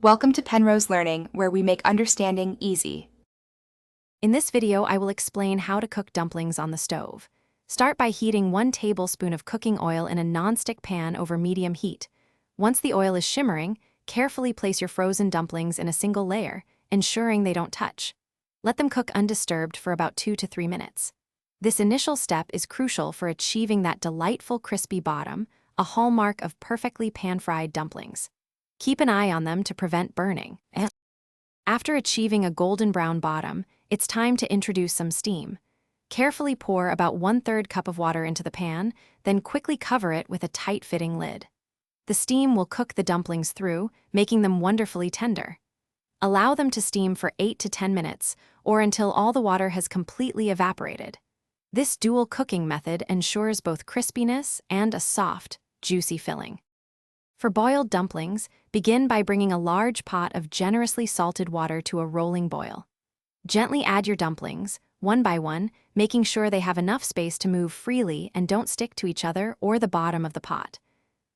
Welcome to Penrose Learning, where we make understanding easy. In this video, I will explain how to cook dumplings on the stove. Start by heating 1 tablespoon of cooking oil in a non-stick pan over medium heat. Once the oil is shimmering, carefully place your frozen dumplings in a single layer, ensuring they don't touch. Let them cook undisturbed for about 2 to 3 minutes. This initial step is crucial for achieving that delightful crispy bottom, a hallmark of perfectly pan-fried dumplings. Keep an eye on them to prevent burning. After achieving a golden brown bottom, it's time to introduce some steam. Carefully pour about 1/3 cup of water into the pan, then quickly cover it with a tight-fitting lid. The steam will cook the dumplings through, making them wonderfully tender. Allow them to steam for 8 to 10 minutes, or until all the water has completely evaporated. This dual cooking method ensures both crispiness and a soft, juicy filling. For boiled dumplings, begin by bringing a large pot of generously salted water to a rolling boil. Gently add your dumplings, one by one, making sure they have enough space to move freely and don't stick to each other or the bottom of the pot.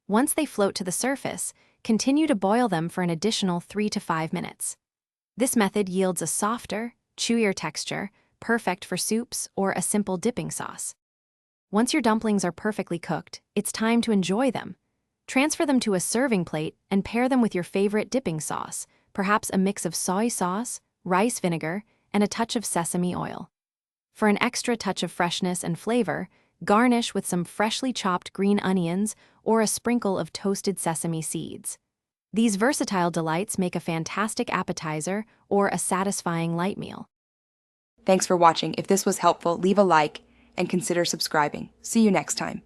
Once they float to the surface, continue to boil them for an additional 3 to 5 minutes. This method yields a softer, chewier texture, perfect for soups or a simple dipping sauce. Once your dumplings are perfectly cooked, it's time to enjoy them. Transfer them to a serving plate and pair them with your favorite dipping sauce, perhaps a mix of soy sauce, rice vinegar, and a touch of sesame oil. For an extra touch of freshness and flavor, garnish with some freshly chopped green onions or a sprinkle of toasted sesame seeds. These versatile delights make a fantastic appetizer or a satisfying light meal. Thanks for watching. If this was helpful, leave a like and consider subscribing. See you next time.